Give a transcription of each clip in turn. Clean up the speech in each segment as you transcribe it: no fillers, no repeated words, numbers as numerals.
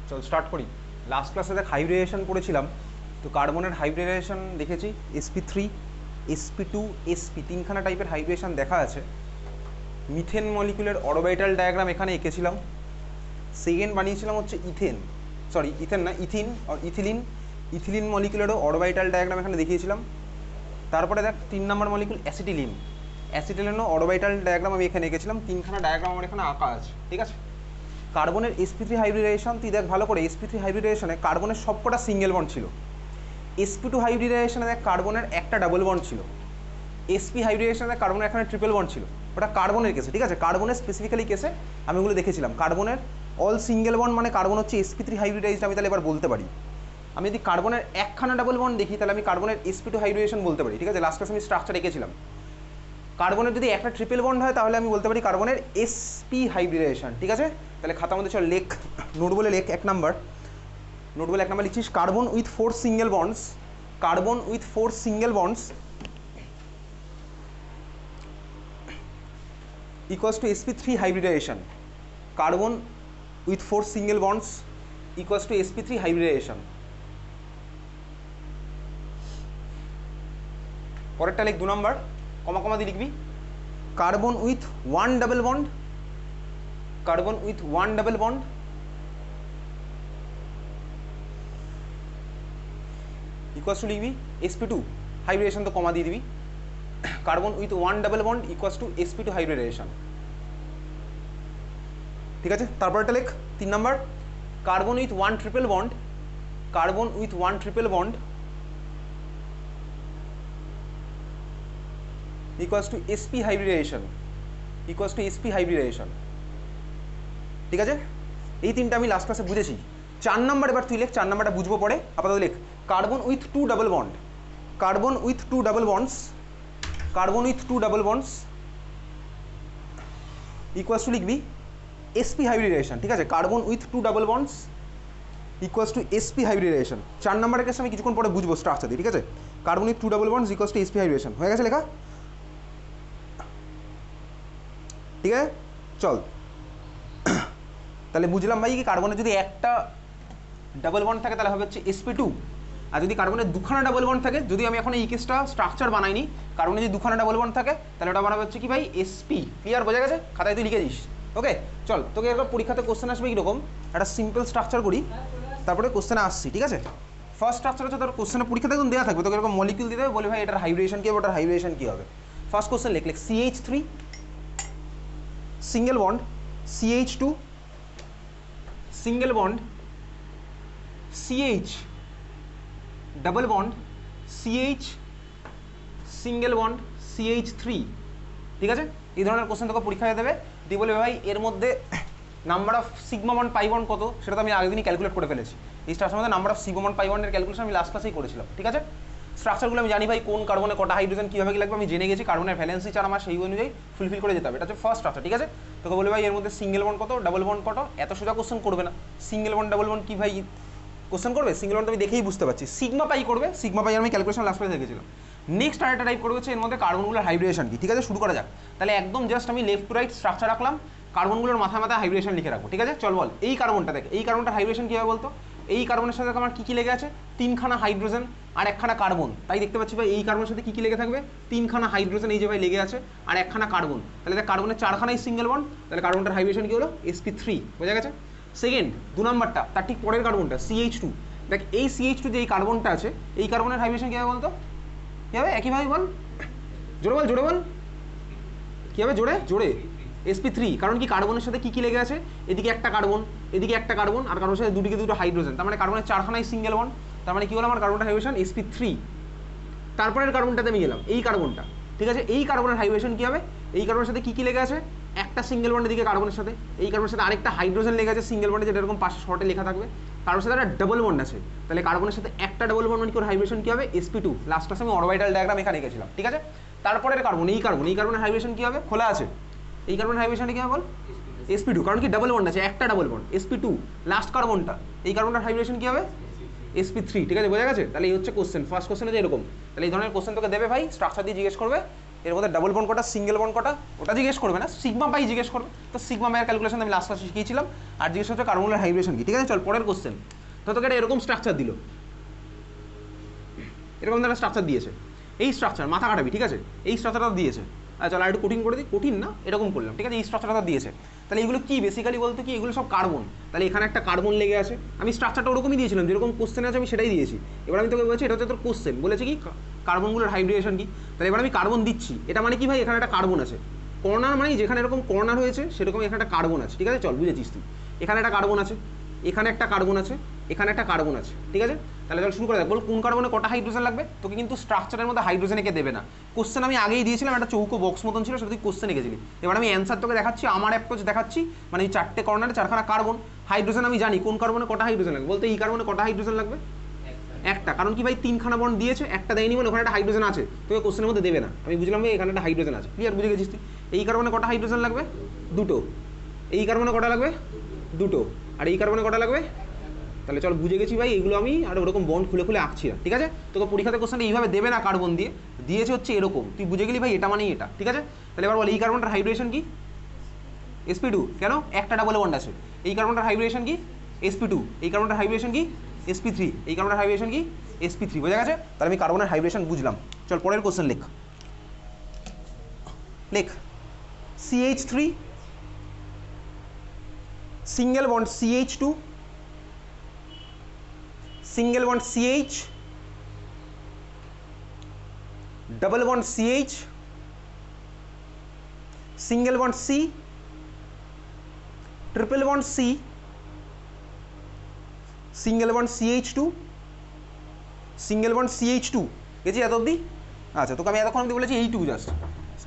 চল স্টার্ট করি। লাস্ট ক্লাসে দেখ হাইব্রিডেশন পড়েছিলাম, তো কার্বনের হাইব্রিডেশন দেখেছি sp3 sp2 sp তিনখানা টাইপের হাইব্রিডেশন দেখা আছে। মিথেন মলিকুলের অরবিটাল ডায়াগ্রাম এখানে এঁকেছিলাম। সেকেন্ড বানিয়েছিলাম হচ্ছে ইথেন না ইথিন আর ইথিলিন মলিকুলেরও অরবিটাল ডায়াগ্রাম এখানে দেখিয়েছিলাম। তারপরে দেখ 3 নম্বর মলিকুল অ্যাসিটিলিনও অরবিটাল ডায়াগ্রাম আমি এখানে এঁকেছিলাম। তিনখানা ডায়াগ্রাম আমার এখানে আঁকা আছে, ঠিক আছে। কার্বনের sp3 হাইব্রিডেশন তুই দেখ ভালো করে, sp3 হাইব্রিডেশনে কার্বনের সবকটা সিঙ্গেল বন্ড ছিল। sp2 হাইব্রিডেশনে দেখ কার্বনের একটা ডাবল বন্ড ছিল। sp হাইব্রিডেশনে দেখ কার্বনের এখানে ট্রিপল বন্ড ছিল। ওটা কার্বনের কেসে, ঠিক আছে। কার্বনের স্পেসিফিক্যালি কেসে আমি ওগুলো দেখেছিলাম। কার্বনের অল সিঙ্গেল বন্ড মানে কার্বন হচ্ছে sp3 হাইব্রিডাইজড, আমি তাহলে এবার বলতে পারি। আমি যদি কার্বনের একখানা ডাবল বন্ড দেখি তাহলে আমি কার্বনের sp2 হাইব্রিডেশন বলতে পারি, ঠিক আছে। লাস্ট ক্লাসে আমি স্ট্রাকচার এঁকেছিলাম। কার্বনের যদি একটা ট্রিপল বন্ড হয় তাহলে আমি বলতে পারি কার্বনের sp হাইব্রিডেশন, ঠিক আছে। তাহলে খাতার মধ্যে চল লেখ, নোট বলে লেখ। এক নাম্বার লিখছিস carbon with 4 single bonds, carbon with 4 single bonds equals to sp3 hybridization. Carbon with 4 single bonds equals to sp3 hybridization. পরেরটা লিখ 2 নাম্বার, কমা কমা দিয়ে লিখবি carbon with 1 double bond, carbon with 1 double bond equals to লিখবি sp2 hybridization, তো comma দিয়ে দিবি। Carbon with 1 double bond equals to sp2 hybridization, ঠিক আছে। তারপরটা লেখ 3 number carbon with 1 triple bond, carbon with 1 triple bond equals to sp hybridization, equals to sp hybridization, ঠিক আছে। এই তিনটা আমি লাস্ট ক্লাসে বুঝেছি। 4 নাম্বার এবার তুই লেখ, 4 নাম্বারটা বুঝবো পরে, আপাতত লেখ carbon with 2 double bond, carbon with 2 double bonds, carbon with 2 double bonds equals to লিখবি sp হাইব্রিডেশন, ঠিক আছে। Carbon with 2 double bonds equals to sp hybridization. 4 নাম্বারের কেসে আমি কিছুক্ষণ পরে বুঝবো স্ট্রাকচার দিয়ে, ঠিক আছে। Carbon with 2 double bonds equals to sp hybridization হয়ে গেছে লেখা, ঠিক আছে। চল তাহলে বুঝলাম ভাই কি কার্বনের যদি একটা ডাবল বন্ড থাকে তাহলে হবে হচ্ছে sp2, আর যদি কার্বনের দুখানা ডাবল বন্ড থাকে, যদি আমি এখন এই কেসটা স্ট্রাকচার বানাইনি, কার্বনের যদি দুখানা ডাবল বন্ড থাকে তাহলে ওটা বানাবে হচ্ছে কি ভাই sp। ক্লিয়ার, বোঝা গেছে? খাতায় তুই লিখে দিস, ওকে। চল তোকে এরকম পরীক্ষাতে কোশ্চেন আসবে কীরকম, একটা সিম্পল স্ট্রাকচার করি তারপরে কোশ্চেনে আসছি, ঠিক আছে। ফার্স্ট স্ট্রাকচার হচ্ছে তোর কোশ্চেনে পরীক্ষাতে একদম দেওয়া থাকবে, তোকে এরকম মলিকিউল দিয়ে দেবে, বলে ভাই এটার হাইব্রিডেশন কী হবে, ওটার হাইব্রিডেশন কী হবে। ফার্স্ট কোশ্চেন লিখ CH3 single bond, CH2 single bond, CH double bond, CH single bond, CH3, ঠিক আছে। এই ধরনের কোশ্চেন তোকে পরীক্ষায় দেবে, দিয়ে বলবে ভাই এর মধ্যে number of sigma bond pi bond কত, সেটা তো আমি আগের দিনই ক্যালকুলেট করে ফেলেছি। এই স্ট্রাকচারের মধ্যে নাম্বার অফ সিগমা বন্ড পাই বন্ডের ক্যালকুলেশন আমি লাস্ট ক্লাসেই করেছিলাম, ঠিক আছে। স্ট্রাকচারগুলো আমি জানি ভাই কোন কার্বনে কটা হাইড্রোজেন কীভাবে কি লাগবে আমি জেনে গেছি, কার্বনের ভ্যালেন্সি চার আমার সেই অনুযায়ী ফুলফিল করে যেতে হবে। এটা হচ্ছে ফার্স্ট স্ট্রাকচার, ঠিক আছে। তোকে বলবে ভাই এর মধ্যে সিঙ্গেল বন্ড কত, ডাবল বন্ড কত, এত সোজা কোশ্চেন করবে না। সিঙ্গেল বন্ড ডাবল বন্ড কি ভাই কোশ্চেন করবে, সিঙ্গেল বন্ড আমি দেখেই বুঝতে পারছি। সিগমা পাই করবে, সিগমা পাই আমি ক্যালকুলেশন লাস্ট ক্লাসে দেখেছিলাম। নেক্সট আরেকটা টাইপ করবে হচ্ছে এর মধ্যে কার্বনগুলোর হাইব্রিডেশন কি, ঠিক আছে। শুরু করা যাক। তাহলে একদম জাস্ট আমি লেফট টু রাইট স্ট্রাকচার রাখলাম, কার্বনগুলোর মাথায় মাথায় হাইব্রিডেশন লিখে রাখবো, ঠিক আছে। চল বল এই কার্বনটা দেখ, এই কার্বনটার হাইব্রিডেশন কী হবে বলতো। এই কার্বনের সাথে আমার কী কী লেগে আছে, 3খানা হাইড্রোজেন আর 1খানা কার্বন, তাই দেখতে পাচ্ছি ভাই এই কার্বনের সাথে কী কী লেগে থাকবে, 3খানা হাইড্রোজেন এই যে ভাই লেগে আছে আর 1খানা কার্বন, তাহলে দেখ কার্বনের 4খানাই সিঙ্গেল বন্ড, তাহলে কার্বনটার হাইব্রিডেশন কী হলো sp3, বোঝা গেছে। সেকেন্ড 2 নাম্বারটা তার ঠিক পরের কার্বনটা CH2, দেখ এই CH2 যে এই কার্বনটা আছে, এই কার্বনের হাইব্রিডেশন কী হবে বলতো, কী হবে একইভাবে বল, জোরে বল, জোরে বল, কী হবে জোরে জোরে, sp3। কারণ কি কার্বনের সাথে কী কী লেগে আছে, এদিকে একটা কার্বন, এদিকে একটা কার্বন, আর কার্বনের সাথে দুটো হাইড্রোজেন, তার মানে কার্বনের 4খানাই সিঙ্গেল বন্ড, তার মানে কী হলো আমার কার্বনটার হাইব্রিডেশন sp3। তারপরের কার্বনটাতে আমি গেলাম, এই কার্বনটা, ঠিক আছে। এই কার্বনের হাইব্রিডেশন কী হবে, এই কার্বনের সাথে কী কী লেগে আছে, একটা সিঙ্গেল বন্ড এদিকে কার্বনের সাথে, এই কার্বনের সাথে আরেকটা হাইড্রোজেন লেগে আছে সিঙ্গেল বন্ডে, যেটা এরকম পাশে শর্টে লেখা থাকবে, কার্বনের সাথে একটা ডাবল বন্ড আছে, তাহলে কার্বনের সাথে একটা ডাবল বন্ড মানে কি হাইব্রিডেশন কী হবে sp2। লাস্ট ক্লাসে আমি অরবিটাল ডায়াগ্রাম এখানে এঁকেছিলাম, ঠিক আছে। তারপরের কার্বন, এই কার্বনের হাইব্রিডেশন কী হবে, খোলা আছে, এই কার্বনের হাইব্রিডেশন কী হবে বল sp2, কারণ কি ডাবল বন্ড আছে, একটা ডাবল বন্ড sp2। লাস্ট কার্বনটা, এই কার্বনটার হাইব্রিডেশন কী হবে sp3, ঠিক আছে, বোঝা গেছে। তাহলে এই হচ্ছে কোশ্চেন, ফার্স্ট কোশ্চেন হচ্ছে এরকম। তাহলে এই ধরনের কোশ্চেন তোকে দেবে ভাই, স্ট্রাকচার দিয়ে জিজ্ঞেস করবে, এর মধ্যে ডাবল বন্ড কটা, সিঙ্গেল বন্ড কটা, ওটা জিজ্ঞেস করবে না, সিগমা পাই জিজ্ঞেস করবে। তো সিগমা পাইয়ের ক্যালকুলেশন আমি লাস্ট ক্লাসে শিখিয়েছিলাম। আর জিজ্ঞেস হচ্ছে কার্বনের হাইব্রিডেশন কি। ঠিক আছে, চল পরের কোশ্চেন। তো তোকে এটা এরকম স্ট্রাকচার দিল, এরকম একটা স্ট্রাকচার দিয়েছে, এই স্ট্রাকচার মাথা কাটাবি। ঠিক আছে, এই স্ট্রাকচারটা দিয়েছে। আচ্ছা চল আর একটু কঠিন করে দিই, কঠিন না এরকম করলাম। ঠিক আছে, এই স্ট্রাকচারটা দিয়েছে। তাহলে এগুলো কি বেসিক্যালি বলতে কি, এগুলো সব কার্বন। তাহলে এখানে একটা কার্বন লেগে আছে, আমি স্ট্রাকচারটা ওরকমই দিয়েছিলাম যেরকম কোশ্চেন আছে আমি সেটাই দিয়েছি। এবার আমি তোকে বলছি এটা হচ্ছে তোর কোশ্চেন, বলেছে কি কার্বনগুলোর হাইব্রিডেশন কি। তাহলে এবার আমি কার্বন দিচ্ছি, এটা মানে কি ভাই এখানে একটা কার্বন আছে। কর্নার মানে যেখানে এরকম কর্নার হয়েছে সেরকম এখানে একটা কার্বন আছে। ঠিক আছে, চল বুঝেছিস তুই। এখানে একটা কার্বন আছে, এখানে একটা কার্বন আছে, এখানে একটা কার্বন আছে। ঠিক আছে, তাহলে চল শুরু করে দেখ। বল কোন কার্বনে কটা হাইড্রোজেন লাগবে। তোকে কিন্তু স্ট্রাকচারের মধ্যে হাইড্রোজেন এঁকে দেবে না। কোশ্চেন আমি আগেই দিয়েছিলাম, একটা চৌকো বক্স মতন ছিল, সেটা তুই কোশ্চেন এঁকেছিলি। এবার আমি অ্যান্সার তোকে দেখাচ্ছি, আমার অ্যাপ্রোচ দেখাচ্ছি, মানে এই চারটে কর্নারে চারখানা কার্বন। হাইড্রোজেন আমি জানি কোন কার্বনে কটা হাইড্রোজেন লাগবে। বলতে এই কার্বনে কটা হাইড্রোজেন লাগবে, একটা। কারণ কি ভাই তিনখানা বন্ড দিয়েছে, একটা দেয়নি বলে ওখানে একটা হাইড্রোজেন আছে, তোকে কোশ্চেনের মধ্যে দেবে না। আমি বুঝলাম ভাই এখানে একটা হাইড্রোজেন আছে, ক্লিয়ার, বুঝে গেছিস তুই। এই কার্বনে কটা হাইড্রোজেন লাগবে, দুটো। এই কার্বনে কটা লাগবে, দুটো। আর এই কার্বনে কটা লাগবে। তাহলে চল বুঝে গেছি ভাই, এগুলো আমি আর ওরকম বন্ড খুলে খুলে আঁকছি না। ঠিক আছে, তোকে পরীক্ষাতে কোশ্চেন এইভাবে দেবে না, কার্বন দিয়ে দিয়েছে হচ্ছে এরকম, তুই বুঝে গেলি ভাই এটা মানেই এটা। ঠিক আছে, তাহলে এবার বল এই কার্বনটার হাইড্রোজেন কি, sp2। কেন, একটা ডাবল বন্ড আছে। এই কার্বনটার হাইড্রোজেন কি, sp2। এই কার্বনটার হাইড্রোজেন কি, sp3। এই কার্বনটার হাইড্রোজেন কি, sp3। বোঝা গেছে, তাহলে আমি কার্বনের হাইড্রোজেন বুঝলাম। চল পরের কোশ্চেন লেখ। লেখ CH3 single bond CH2, single bond CH, double bond CH, single bond C, triple bond C, single bond CH2, single bond CH2। গেছি এত অবধি। আচ্ছা তোকে আমি এতক্ষণ অবধি বলেছি এইটুকু জাস্ট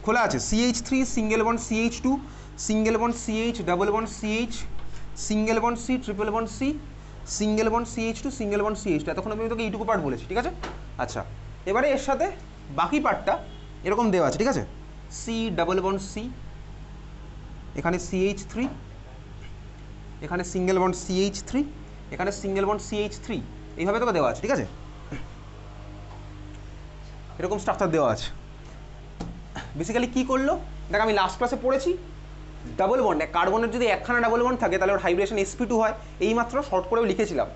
খোলা আছে। CH3 single bond CH2, single bond CH, double bond CH, single bond C, triple bond C, single bond CH2, single bond CH2। এতক্ষণ আমি তোকে এইটুকু পার্ট বলেছি। ঠিক আছে, আচ্ছা এবারে এর সাথে বাকি পার্টটা এরকম দেওয়া আছে। ঠিক আছে, C ডাবল বন্ড C, এখানে CH3, এখানে সিঙ্গেল বন্ড CH3, এখানে সিঙ্গেল বন্ড CH3, এইভাবে তোকে দেওয়া আছে। ঠিক আছে, এরকম স্ট্রাকচার দেওয়া আছে। বেসিক্যালি কী করলো দেখ, আমি লাস্ট ক্লাসে পড়েছি ডাবল বন্ড, কার্বনের যদি একখানা ডাবল বন্ড থাকে তাহলে ওর হাইব্রিডেশন sp2 হয়, এইমাত্র শর্ট করেও লিখেছিলাম।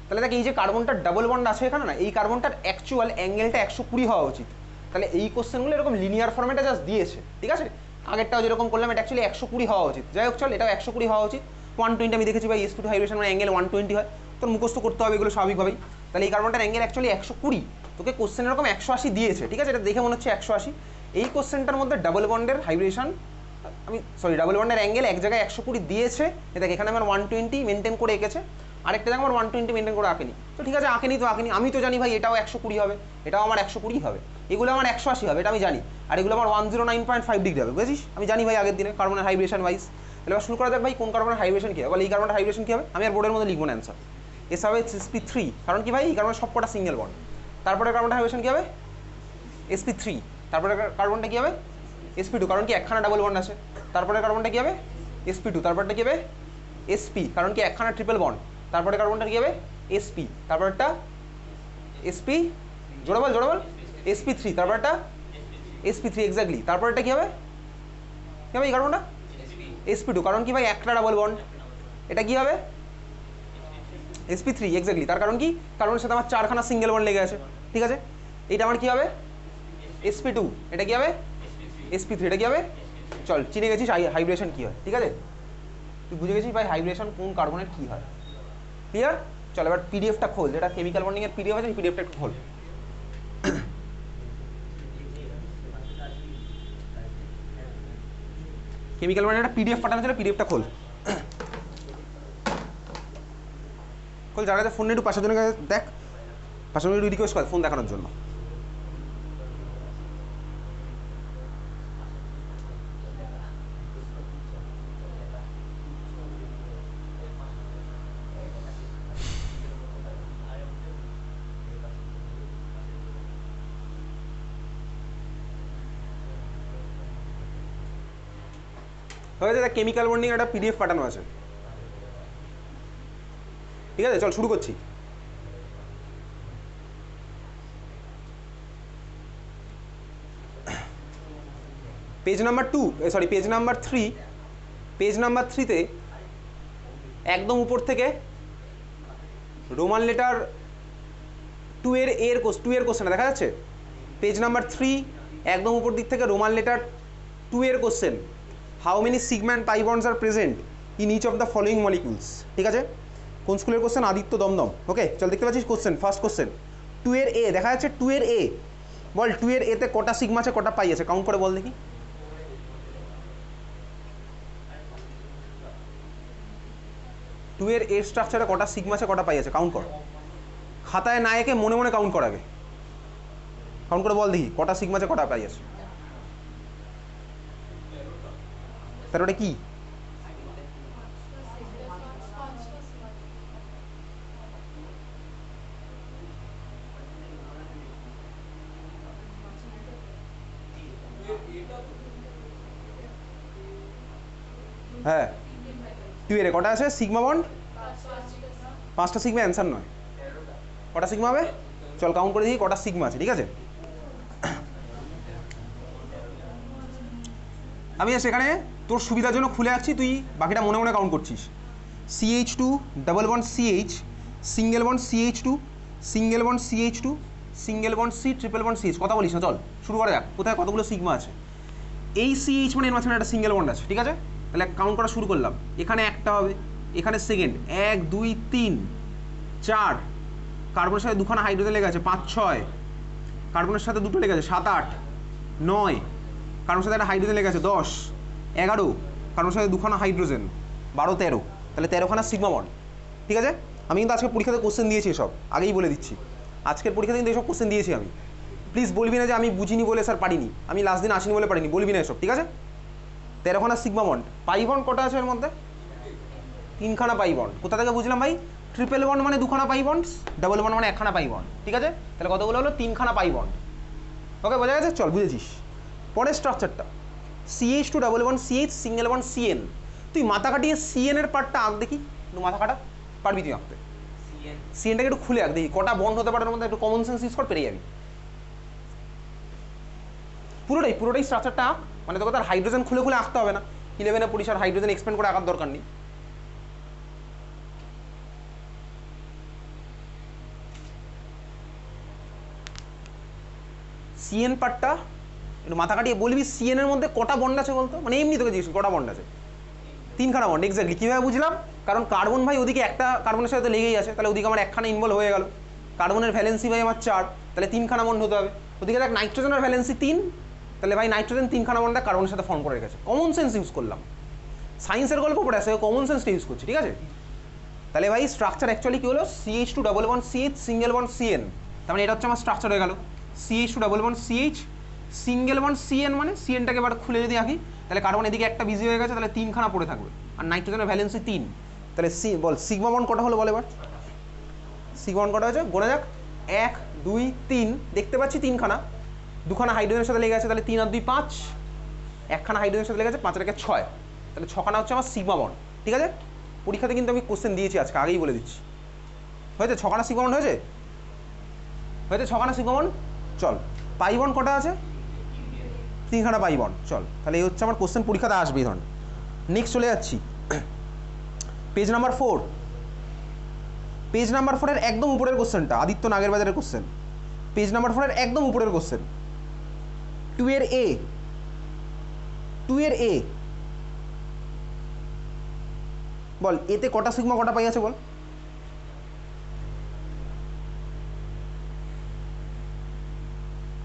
তাহলে দেখ এই যে কার্বনটার ডাবল বন্ড আছে এখানে না, এই কার্বনটার অ্যাকচুয়াল অ্যাঙ্গেলটা 120 হওয়া উচিত। তাহলে এই কোশ্চেনগুলো এরকম লিনিয়ার ফর্মেটে জাস্ট দিয়েছে। ঠিক আছে, আগেরটাও যেরকম করলাম এটা অ্যাকচুয়ালি 120 হওয়া উচিত। যাই হোক চল, এটাও 120 হওয়া উচিত। 120 আমি দেখেছি ভাই sp2 হাইব্রিডেশন মানে অ্যাঙ্গেল 120 হয়, তোর মুখস্থ করতে হবে এগুলো স্বাভাবিকভাবেই। তাহলে এই কার্বনটার অ্যাঙ্গেল অ্যাকচুয়ালি 120, তোকে কোশ্চেন এরকম 180 দিয়েছে। ঠিক আছে, এটা দেখে মনে হচ্ছে 180। এই কোশ্চেনটার মধ্যে ডাবল বন্ডের হাইব্রিডেশন, ডাবল বন্ডের অ্যাঙ্গেল এক জায়গায় 120 দিয়েছে। দেখ এখানে আমার 120 মেনটেন করে এঁকেছে, আরেকটা জায়গায় আমার 120 মেনটেন করে আঁকেনি। তো ঠিক আছে, আঁকেনি তো আঁকেনি, আমি তো জানি ভাই এটাও 120 হবে, এটাও আমার 120 হবে, এগুলো আমার 180 হবে, এটা আমি জানি। আর এগুলো আমার 109.5 ডিগ্রি হবে, বুঝেছিস। আমি জানি ভাই আগের দিনে কার্বনের হাইব্রিডেশন ওয়াইজ। তাহলে এবার শুরু করা যাক ভাই কোন কার্বনের হাইব্রিডেশন কী হবে। বলে এই কার্বনের হাইব্রিডেশন কী হবে, আমি আর বোর্ডের মধ্যে লিখবো না অ্যান্সার। এস হবে sp3, কারণ কি ভাই এই কার্বনের সবকটা সিঙ্গেল বন্ড। তারপরে কার্বনটা হাইব্রিডেশন কী হবে, sp3। তারপরে কার্বনটা কী হবে, sp2, কারণ কি একখানা ডাবল বন্ড আছে। তারপরে কার্বনটা কী হবে, sp2। তারপরটা কী হবে, sp, কারণ কি একখানা ট্রিপল বন্ড। তারপরে কার্বনটা কী হবে, sp। তারপরটা sp, জোড়া বল sp3। তারপরটা sp3, এক্স্যাক্টলি। তারপরটা কী হবে, কী হবে এই কার্বনটা, sp2, কারণ কি ভাই একটা ডাবল বন্ড। এটা কী হবে, sp3, এক্স্যাক্টলি। তার কারণ কি, কার্বনের সাথে আমার চারখানা সিঙ্গেল বন্ড লেগে আছে। ঠিক আছে, এটা আমার কী হবে, sp2। এটা কী হবে, sp3। এটা কী হবে, চল চিনে গেছিস হাইব্রিডেশন কী হয়। ঠিক আছে, তুই বুঝে গেছিস ভাই হাইব্রিডেশন কোন কার্বনের কী হয়। ক্লিয়ার, চল এবার পিডিএফটা খোল, যেটা কেমিক্যাল বন্ডিং এর পিডিএফ আছে, পিডিএফটা একটু খোল। কেমিক্যাল বন্ডিং একটা পিডিএফ পাঠানো ছিল, পিডিএফটা খোল। খোল, যার কাছে ফোন একটু পাশের জন্য দেখ, পাশের জন্য রিকোয়েস্ট কর ফোন দেখানোর জন্য। হয়ে যায়, কেমিক্যাল বন্ডিং একটা পিডিএফ পাঠানো আছে। ঠিক আছে, চল শুরু করছি। Page number 2 sorry page number 3, page number 3তে একদম উপর থেকে রোমান লেটার 2 এর কোশ্চেন দেখা যাচ্ছে। পেজ নাম্বার 3 একদম উপর দিক থেকে রোমান লেটার 2 এর question, how many sigma and pi bonds are present in each of the following molecules. ঠিক আছে, কোন স্কুলের কোশ্চেন? আদিত্য দমদম। ওকে চল, দেখতে পাচ্ছিস কোশ্চেন, ফার্স্ট কোশ্চেন 2 এর এ দেখা যাচ্ছে। 2 এর এ বল, 2 এর এতে কটা সিগমা আছে কটা পাই আছে, কাউন্ট করে বল দেখি। টু এর এ স্ট্রাকচারে কটা সিগমা আছে কটা পাই আছে, কাউন্ট কর। খাতায় না একে মনে মনে কাউন্ট কর আগে, কাউন্ট করে বল দেখি কটা সিগমা আছে কটা পাই আছে। 13টা কি? হ্যাঁ 2 এর কটা আছে সিগমা বন্ড? 5টা সিগমা, অ্যান্সার নয়। কটা সিগমা হবে চল কাউন্ট করে দেখি কটা সিগমা আছে। ঠিক আছে, আমি সেখানে তোর সুবিধার জন্য খুলে রাখছি, তুই বাকিটা মনে মনে কাউন্ট করছিস। CH2 double bond CH, single bond CH2, single bond CH2, single bond C, triple bond CH। কথা বলিস না, চল শুরু করা যাক। কোথায় কতগুলো সিগমা আছে? এই CH মানে এর মাঝখানে একটা সিঙ্গেল বন্ড আছে। ঠিক আছে, তাহলে কাউন্ট করা শুরু করলাম। এখানে একটা হবে, এখানে সেকেন্ড 1 2 3 4, কার্বনের সাথে দুখানা হাইড্রোজেন লেগে আছে 5 6, কার্বনের সাথে দুটো লেগে আছে 7 8 9, কার্বনের সাথে একটা হাইড্রোজেন লেগে আছে 10 11, কার্বনের সাথে দুখানা হাইড্রোজেন 12 13, তাহলে 13খানা সিগমা বন্ড। ঠিক আছে, আমি কিন্তু আজকে পরীক্ষাতে কোশ্চেন দিয়েছি সব, আগেই বলে দিচ্ছি। আজকের পরীক্ষাতে কিন্তু এইসব কোশ্চেন দিয়েছি আমি। প্লিজ বলবি না যে আমি বুঝিনি বলে স্যার পারিনি, আমি লাস্ট দিন আসিনি বলে পারিনি, বলবি না এসব। ঠিক আছে, 13খানা সিগমা বন্ড। পাই বন্ড কটা আছে এর মধ্যে? 3খানা পাই বন্ড। কোথা থেকে বুঝলাম ভাই? ট্রিপল বন্ড মানে 2খানা পাই বন্ড, ডাবল বন্ড মানে 1খানা পাই বন্ড। ঠিক আছে, তাহলে কতগুলো হলো? 3খানা পাই বন্ড। ওকে বোঝা গেছে? চল বুঝেছিস। পরের স্ট্রাকচারটা CH2 double bond CH, single bond CN। তুই মাথা কাটিয়ে CN এর পার্টটা আঁক দেখি, একটু মাথা কাটা, পারবি তুই আঁকতে? CNটাকে একটু খুলে আঁক দেখি কটা বন্ড হতে পারে, মধ্যে একটু কমন সেন্স ইউজ কর, পেরে যাবি। পুরোটাই স্ট্রাকচারটা আঁক, মানে তোকে তার হাইড্রোজেন খুলে খুলে আঁকতে হবে না। 11-এ পড়িস আর হাইড্রোজেন এক্সপ্যান্ড করে আঁকার দরকার নেই। CN পার্টটা একটু মাথা কাটিয়ে বলবি CN এর মধ্যে কটা বন্ড আছে বলতো, মানে এমনি তোকে জিজ্ঞেস কটা বন্ড আছে? 3খানা বন্ড। এক্স্যাক্টলি। কীভাবে বুঝলাম? কারণ কার্বন ভাই ওদিকে একটা কার্বনের সাথে লেগেই আছে, তাহলে ওদিকে আমার 1খানা ইনভলভ হয়ে গেল। কার্বনের ভ্যালেন্সি ভাই আমার 4, তাহলে 3খানা বন্ড হতে হবে। ওদিকে দেখ নাইট্রোজেনের ভ্যালেন্সি 3, তাহলে ভাই নাইট্রোজেন 3খানা বন্ড কার্বনের সাথে ফর্ম করে রেখেছে। কমন সেন্স ইউজ করলাম, সায়েন্সের গল্প পড়ে আসে, কমন সেন্সটা ইউজ করছি। ঠিক আছে, তাহলে ভাই স্ট্রাকচার অ্যাকচুয়ালি কী হলো? CH2 double bond CH, single bond CN। তার মানে এটা হচ্ছে আমার স্ট্রাকচার হয়ে গেল। CH2 double bond CH, single bond CN, মানে CNটাকে এবার খুলে যদি আঁকি, তাহলে কার্বন এদিকে একটা বিজি হয়ে গেছে, তাহলে 3খানা পড়ে থাকবে। আর নাইট্রোজেনের ভ্যালেন্সি 3, তাহলে বল সিগমা বন্ড কটা হলো বল এবার? সিগমা বন্ড কটা হয়েছে গোনা যাক। 1 2 3, দেখতে পাচ্ছি 3খানা, 2খানা হাইড্রোজেনের সাথে লেগে আছে, তাহলে 3 আর 2 5, 1খানা হাইড্রোজেনের সাথে লেগে আছে 5 আর 1 6, তাহলে 6খানা হচ্ছে আমার সিগমা বন্ড। ঠিক আছে, পরীক্ষাতে কিন্তু আমি কোশ্চেন দিয়েছি আজকে, আগেই বলে দিচ্ছি। হয়েছে 6খানা সিগমা বন্ড? হয়েছে 6খানা সিগমা বন্ড। চল পাই বন্ড কটা আছে? 3খানা পাই বন্ড। চল তাহলে এই হচ্ছে আমার কোশ্চেন, পরীক্ষাতে আসবে এই ধরনের। নেক্সট চলে যাচ্ছি পেজ নাম্বার 4। পেজ নাম্বার 4 এর একদম উপরের কোশ্চেনটা, আদিত্য নাগের বাজারের কোশ্চেন। পেজ নাম্বার 4 এর একদম উপরের কোশ্চেন, 2 এর এ। 2 এর এ বল, এতে কটা সিগমা কটা পাই আছে বল?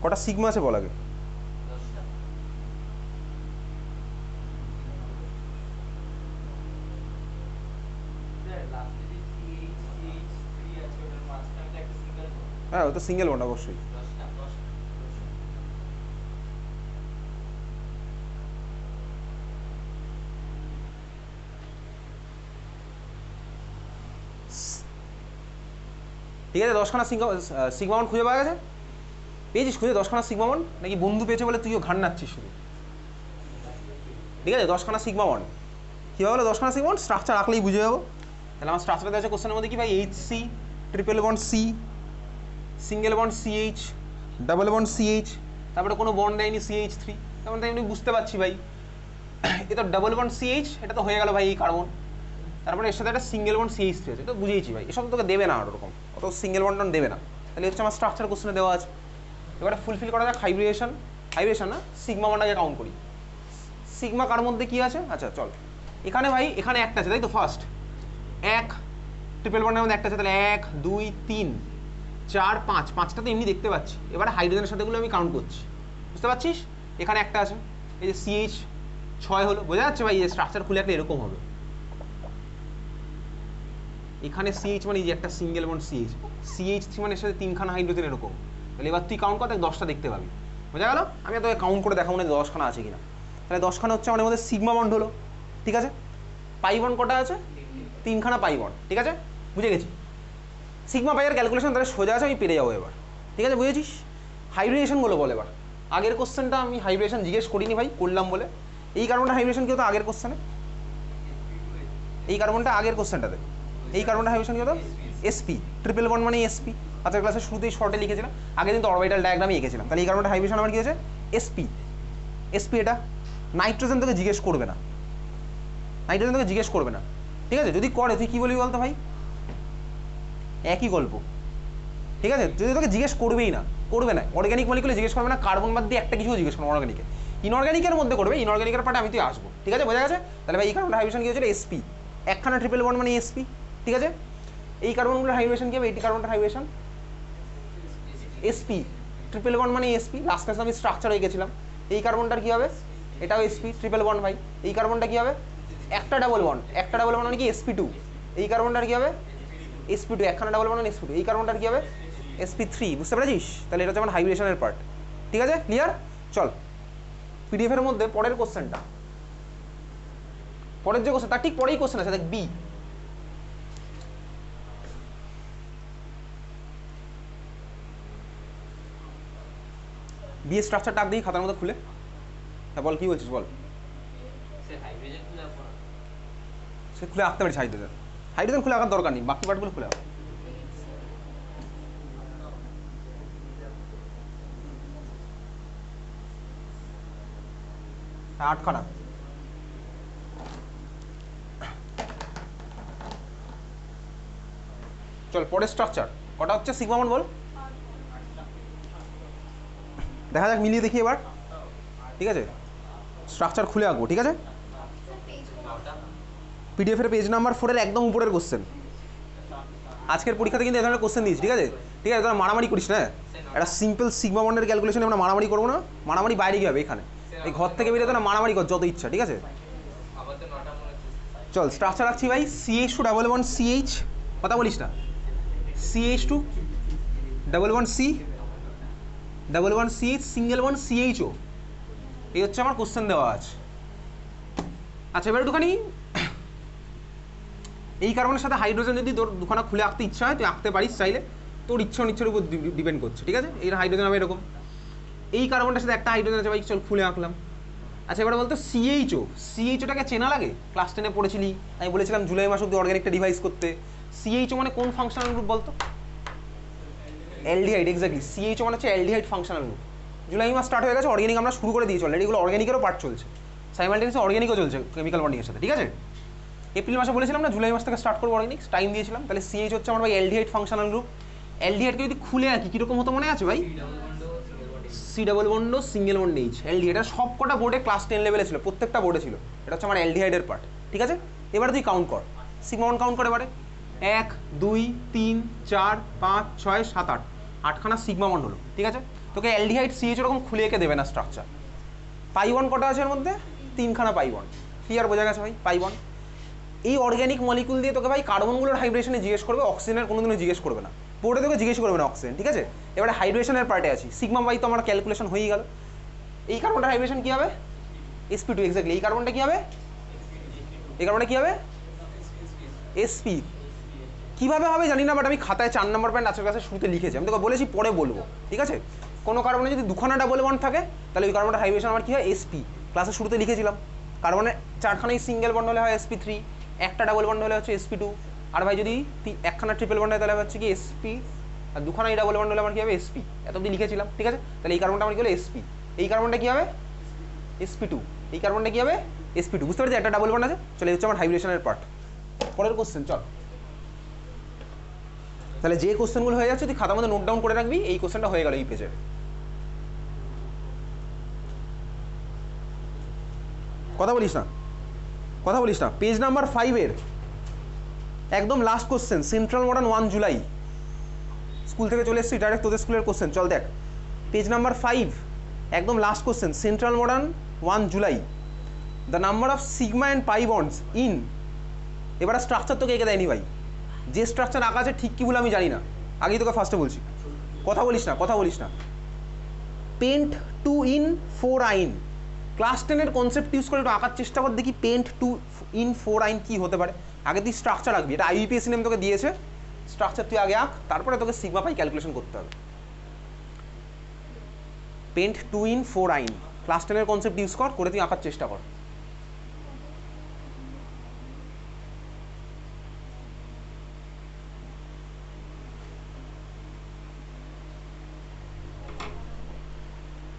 কটা সিগমা আছে বল আগে? হ্যাঁ ও তো সিঙ্গেল বন্ড অবশ্যই। ঠিক আছে, 10খানা সিগমা বন্ড খুঁজে পাওয়া গেছে? পেয়েছিস খুঁজে 10খানা সিগমা বন্ড, নাকি বন্ধু পেয়েছে বলে তুইও ঘাড় নাচ্ছিস শুধু? ঠিক আছে, 10খানা সিগমা বন্ড। কীভাবে হলো 10খানা সিগমা বন্ড? স্ট্রাকচার আঁকলেই বুঝে যাবো। তাহলে আমার স্ট্রাকচার আছে কোশ্চেনের মধ্যে কি ভাই? HC, triple bond C, single bond CH, double bond CH, তারপরে কোনো বন্ড দেয়নি CH3, তেমন তেমনি বুঝতে পারছি ভাই এ তো ডাবল বন্ড সিএইচ, এটা তো হয়ে গেল ভাই এই কার্বন, তারপরে এর সাথে একটা সিঙ্গেল বন্ড সিএইচ থ্রি আছে, এটা বুঝিয়েছি ভাই, এসব তোকে দেবে না আর ওরকম অত সিঙ্গেল বন্ড দেবে না। তাহলে হচ্ছে আমার স্ট্রাকচার কোশ্চেনে দেওয়া আছে। এবারে ফুলফিল করা যাক হাইব্রিডেশন, হাইব্রিডেশন না সিগমা বন্ডটাকে কাউন্ট করি। সিগমা কার মধ্যে কি আছে, আচ্ছা চল এখানে ভাই এখানে একটা আছে তাই তো, ফার্স্ট এক ট্রিপল বন্ডের মধ্যে একটা আছে, তাহলে 1 2 3 4 5, পাঁচটা তো এমনি দেখতে পাচ্ছি। এবারে হাইড্রোজেনের সাথেগুলো আমি কাউন্ট করছি, বুঝতে পারছিস, এখানে একটা আছে, এই যে সিএইচ 6 হলো, বোঝা যাচ্ছে ভাই এই স্ট্রাকচার খুলে একটা এরকম হবে, এখানে সিএইচ মানে এই যে একটা single bond CH, CH three মানে এর সাথে 3খানা হাইড্রোজেন এরকম। তাহলে এবার তুই কাউন্ট কর, 10টা দেখতে পাবি, বোঝা গেল। আমি তোকে কাউন্ট করে দেখাবো না 10খানা আছে কিনা। তাহলে 10খানা হচ্ছে আমাদের মধ্যে সিগমা বন্ড হলো, ঠিক আছে। পাই বন্ড কটা আছে, 3খানা পাই বন্ড, ঠিক আছে, বুঝে গেছি। সিগমা পাইয়ের ক্যালকুলেশন তাহলে সোজা আছে, আমি পেরে যাবো এবার, ঠিক আছে, বুঝেছিস। হাইব্রিডেশনগুলো বল এবার। আগের কোশ্চেনটা আমি হাইব্রিডেশন জিজ্ঞেস করিনি ভাই, করলাম বলে। এই কার্বনটা হাইব্রিডেশন কি হতো আগের কোশ্চেনে, এই কার্বনটা আগের কোশ্চেনটাতে, এই কার্বনটা হাইব্রিডেশন কি হতো এসপি, ট্রিপল বন্ড মানে এসপি। আজকের ক্লাসে শুরুতেই শর্টে লিখেছিলাম, আগের দিন তো অরবিটাল ডায়াগ্রামে এঁকেছিলাম। তাহলে এই কার্বনটা হাইব্রিডেশন আমার কি হয়েছে এসপি, এসপি। এটা নাইট্রোজেন তোকে জিজ্ঞেস করবে না, নাইট্রোজেন তোকে জিজ্ঞেস করবে না, ঠিক আছে। যদি করে তুই কী বলবি বলতো ভাই, একই গল্প, ঠিক আছে। যদি তোকে জিজ্ঞেস করবেই না, করবে না, অর্গ্যানিক মলিকুলে জিজ্ঞেস করবে না, কার্বন বাদ দিয়ে একটা কিছু জিজ্ঞেস করবে অর্গ্যানিকে, ইনঅর্গ্যানিকের মধ্যে করবে, ইনঅর্গ্যানিকের পার্টে আমি তুই আসবো, ঠিক আছে, বোঝা গেছে। তাহলে ভাই এই কার্বন হাইব্রিডেশন কি হয়েছিল এসপি, একখানা ট্রিপল বন্ড মানে এসপি, ঠিক আছে। এই কার্বনগুলোর হাইব্রিডেশন কি হবে, এইটি কার্বনটার হাইব্রিডেশন এসপি, ট্রিপল বন্ড মানে এসপি, লাস্ট ক্লাসে আমি স্ট্রাকচার হয়ে গেছিলাম। এই কার্বনটার কি হবে, এটাও এসপি, ট্রিপল বন্ড ভাই। এই কার্বনটা কি হবে, একটা ডাবল বন্ড, একটা ডাবল বন্ড মানে কি এসপি টু। এই কার্বনটার কি হবে এসপি টু, একখানা ডাবল বন্ড মানে এসপি টু। এই কার্বনটার কি হবে sp3, বুঝতে পেরেছিস। তাহলে এটা হচ্ছে আমার হাইব্রিডেশনের পার্ট, ঠিক আছে, ক্লিয়ার। চল পিডিএফ এর মধ্যে পরের কোশ্চেনটা, পরের যে কোশ্চেন তার ঠিক পরেই কোশ্চেন আছে, দেখ বি। বি এর স্ট্রাকচারটা আগে খাতার মধ্যে খুলে, হ্যাঁ বল কি বলছিস বল। সে খুলে আঁকতে পারিস হাইড্রোজেন, হাইড্রোজেন খুলে আঁকার দরকার নেই, বাকি পার্টগুলো খুলে আঁক। হ্যাঁ 8খানা। চল পরের স্ট্রাকচার কটা হচ্ছে সিগমা বন্ড বল, দেখা যাক মিলিয়ে দেখি এবার, ঠিক আছে। স্ট্রাকচার খুলে আঁকবো, ঠিক আছে। পিডিএফ এর পেজ নাম্বার 4 এর একদম উপরের কোশ্চেন। আজকের পরীক্ষাতে কিন্তু এই ধরনের কোশ্চেন দিয়েছি, ঠিক আছে, ঠিক আছে। তোরা মারামারি করিস না, একটা সিম্পল সিগমা বন্ডের ক্যালকুলেশনে আমরা মারামারি করবো না, মারামারি বাইরে গিয়ে হবে, এখানে এই ঘর থেকে বেরিয়ে তো না মারামারি কর যত ইচ্ছা, ঠিক আছে। চল স্ট্রাকচার রাখছি ভাই, CH2 ডাবল বন্ড CH, কথা বলিস না, CH2 double bond C, double bond CH, single bond CHO, এই হচ্ছে আমার কোশ্চেন দেওয়া আছে। আচ্ছা এবার একটুখানি এই কার্বনের সাথে হাইড্রোজেন যদি তোর দুখানা খুলে আঁকতে ইচ্ছা হয় তুই আঁকতে পারিস চাইলে, তোর ইচ্ছা অনিচ্ছার উপর ডিপেন্ড করছে, ঠিক আছে। এই হাইড্রোজেন হবে এরকম, এই কার্বনটার সাথে একটা হাইড্রোজেন আছে ভাই, চল খুলে আঁকলাম। আচ্ছা এবার বলতো CHO, CHOটাকে চেনা লাগে, ক্লাস 10-এ পড়েছিলি, আমি বলেছিলাম জুলাই মাস অব্দি অর্গানিকটা ডিভাইস করতে। CHO মানে কোন ফাংশনাল গ্রুপ বলতো, অ্যালডিহাইড, এক্স্যাক্টলি। CHO মানে হচ্ছে অ্যালডিহাইড ফাংশনাল গ্রুপ। জুলাই মাস স্টার্ট হয়ে গেছে, অর্গানিক আমরা শুরু করে দিয়েছি অলরেডি, এগুলো অর্গানিকেরও পার্ট চলছে, সাইমালটেনিয়াসলি অর্গানিকও চলছে কেমিক্যাল বন্ডিংয়ের সাথে, ঠিক আছে। এপ্রিল মাসে বলেছিলাম না জুলাই মাস থেকে স্টার্ট করবো অর্গানিক, টাইম দিয়েছিলাম। তাহলে CH হচ্ছে আমার ভাই অ্যালডিহাইড ফাংশনাল গ্রুপ। অ্যালডিহাইডকে যদি খুলে আঁকি কীরকম হতো মনে আছে ভাই, C double bond single bond H, aldehyde. এটা সব কটা বোর্ডে ক্লাস 10 লেভেলে ছিল, প্রত্যেকটা বোর্ডে ছিল। এটা হচ্ছে আমার অ্যালডিহাইডের পার্ট, ঠিক আছে। এবারে তুই কাউন্ট কর, সিগমা বন্ড কাউন্ট করে এবারে, 1 2 3 4 5 6 7 8, 8খানা সিগমা বন্ড হলো, ঠিক আছে। তোকে অ্যালডিহাইড CH এরকম খুলে এঁকে দেবে না স্ট্রাকচার। পাই বন্ড কটা আছে এর মধ্যে, 3খানা পাই বন্ড, ক্লিয়ার, বোঝা গেছে ভাই। পাই বন্ড এই অর্গ্যানিক মলিকুল দিয়ে তোকে ভাই কার্বনগুলোর হাইব্রিডেশনে জিজ্ঞেস করবে, অক্সিজেনের কোনোদিনও জিজ্ঞেস করবে না, বোর্ডে তোকে জিজ্ঞেস করবে না অক্সিজেন, ঠিক আছে। এবারে হাইড্রেশনের পার্টে আছি, সিগমা বাই তো আমার ক্যালকুলেশন হয়েই গেল। এই কার্বনটার হাইব্রিডেশন কী হবে, sp2, এক্স্যাক্টলি। এই কার্বনটা কী হবে, এই কার্বনটা কী হবে sp। কীভাবে হবে জানি না, বাট আমি খাতায় 4 নম্বর পয়েন্ট আজকের কাছে শুরুতে লিখেছি, আমি তোকে বলেছি পরে বলবো, ঠিক আছে। কোনো কার্বনে যদি দুখানা ডাবল বন্ড থাকে তাহলে ওই কার্বনটার হাইব্রিডেশন আমার কী হয় sp, ক্লাসের শুরুতে লিখেছিলাম। কার্বনের 4খানাই সিঙ্গেল বন্ড হলে হয় sp3, একটা ডাবল বন্ড হলে হচ্ছে sp2, আর ভাই যদি একখানা ট্রিপল বন্ড হয় তাহলে হচ্ছে কি sp, আর দুখানাই ডাবল বন্ড হলে আমার কী হবে sp। এত অবধি লিখেছিলাম, ঠিক আছে। তাহলে এই কার্বনটা আমার কী হলো sp, এই কার্বনটা কী হবে sp2, এই কার্বনটা কি হবে sp2, বুঝতে পারছি একটা ডাবল বন্ড আছে। চলে হচ্ছে আমার হাইব্রিডেশনের পার্ট। পরের কোশ্চেন চল। তাহলে যে কোশ্চেনগুলো হয়ে যাচ্ছে তুই খাতার মধ্যে নোট ডাউন করে রাখবি, এই কোশ্চেনটা হয়ে গেল এই পেজের। কথা বলিস না, কথা বলিস না। পেজ নাম্বার 5 এর একদম last question, central modern 1 July. School থেকে চলে এসেছি ডাইরেক্ট তোদের স্কুলের কোশ্চেন। চল দেখ পেজ নাম্বার 5 একদম last question, central modern 1 July. The number of sigma and pi bonds in, এবারে স্ট্রাকচার তোকে এঁকে দেয়নি ভাই, যে স্ট্রাকচার আঁকা আছে ঠিক কি ভুল আমি জানি না, আগেই তোকে ফার্স্টে বলছি। কথা বলিস না, কথা বলিস না। পেন্ট 2 in 4 আইন, ক্লাস 10-এর কনসেপ্ট ইউজ করে একটু আঁকার চেষ্টা কর, দেখি পেন্ট 2 in 4 আইন কি হতে পারে। আগে তুই স্ট্রাকচার আঁকবি, এটা আইইপিএসসি নেম তোকে দিয়েছে, স্ট্রাকচার তুই আগে আঁক, তারপরে তোকে সিগমা পাই ক্যালকুলেশন করতে হবে। পেন্ট 2 in 4 আইন, ক্লাস 10-এর কনসেপ্ট ইউজ কর, করে তুই আঁকার চেষ্টা কর।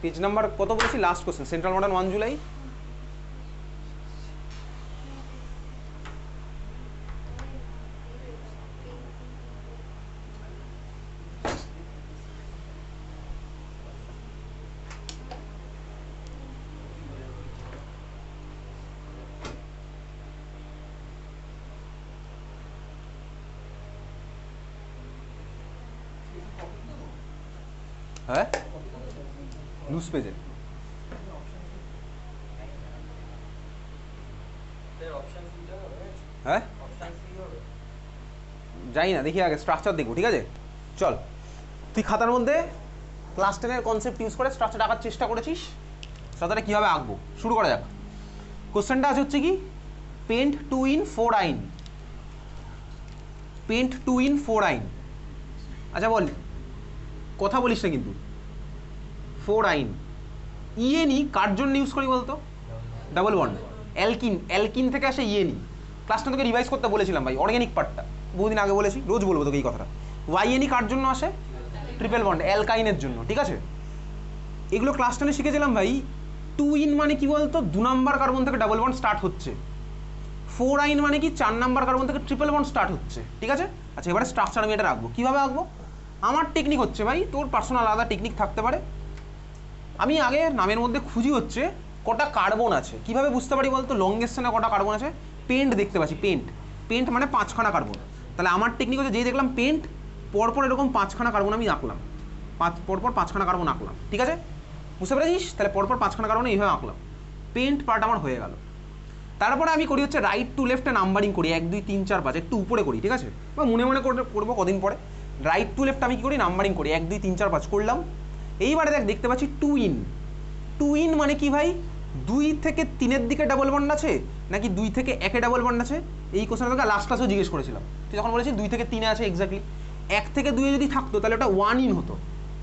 পেজ নাম্বার কত বলেছি, last question, central modern 1 July. হ্যাঁ লুজ পেজে হ্যাঁ যাই না, দেখি আগে স্ট্রাকচার দেখবো, ঠিক আছে। চল তুই খাতার মধ্যে ক্লাস 10-এর কনসেপ্ট ইউজ করে স্ট্রাকচার আঁকার চেষ্টা করেছিস, স্ট্রাকচারটা কীভাবে আঁকবো শুরু করা যাক। কোশ্চেনটা আছে হচ্ছে কি, পেন্ট 2 in 4 আইন, পেন্ট 2 in 4 আইন। আচ্ছা বল, কথা বলিস না কিন্তু। 4 আইন ইএনই কার জন্য ইউজ করি বলতো, ডাবল বন্ড। অ্যালকিন, অ্যালকিন থেকে আসে ইএনই। ক্লাসটা তোকে রিভাইজ করতে বলেছিলাম ভাই, অর্গানিক পার্টটা বহুদিন আগে বলেছি, রোজ বলবো তোকে এই কথাটা। ওয়াইএনই কার জন্য আসে, ট্রিপল বন্ড, অ্যালকাইনের জন্য, ঠিক আছে। এগুলো ক্লাস 10-এ শিখেছিলাম ভাই। 2 in মানে কি বলতো, 2 নাম্বার কার্বন থেকে ডাবল বন্ড স্টার্ট হচ্ছে। 4 আইন মানে কি, 4 নাম্বার কার্বন থেকে ট্রিপল বন্ড স্টার্ট হচ্ছে, ঠিক আছে। আচ্ছা এবারে স্ট্রাকচার আমি এটা রাখবো, কীভাবে আঁকবো, আমার টেকনিক হচ্ছে ভাই, তোর পার্সোনাল আলাদা টেকনিক থাকতে পারে। আমি আগে নামের মধ্যে খুঁজি হচ্ছে কটা কার্বন আছে, কিভাবে বুঝতে পারি বলতো, লংগেস্টনে কটা কার্বন আছে, পেন্ট দেখতে পাচ্ছি, পেন্ট, পেন্ট মানে 5খানা কার্বন। তাহলে আমার টেকনিক হচ্ছে, যেই দেখলাম পেন্ট, পরপর এরকম 5খানা কার্বন আমি আঁকলাম, পরপর 5খানা কার্বন আঁকলাম, ঠিক আছে, বুঝতে পেরেছিস। তাহলে পরপর 5খানা কার্বন এইভাবে আঁকলাম, পেন্ট পার্ট আমার হয়ে গেল। তারপরে আমি করি হচ্ছে রাইট টু লেফটে নাম্বারিং করি, 1 2 3 4 5, একটু উপরে করি, ঠিক আছে, বা মনে মনে করবো কদিন পরে। রাইট টু লেফট আমি কী করি, নাম্বারিং করি, 1 2 3 4 5 করলাম। এইবারে দেখ দেখতে পাচ্ছি 2 in, 2 in মানে কি ভাই, 2 থেকে 3-এর দিকে ডাবল বন্ড আছে নাকি 2 থেকে 1-এ ডাবল বন্ড আছে। এই কোশ্চেনটা তোকে লাস্ট ক্লাসেও জিজ্ঞেস করেছিলাম, তুই যখন বলেছিস 2 থেকে 3-এ আছে, এক্স্যাক্টলি 1 থেকে 2-এ যদি থাকতো তাহলে ওটা 1 in হতো,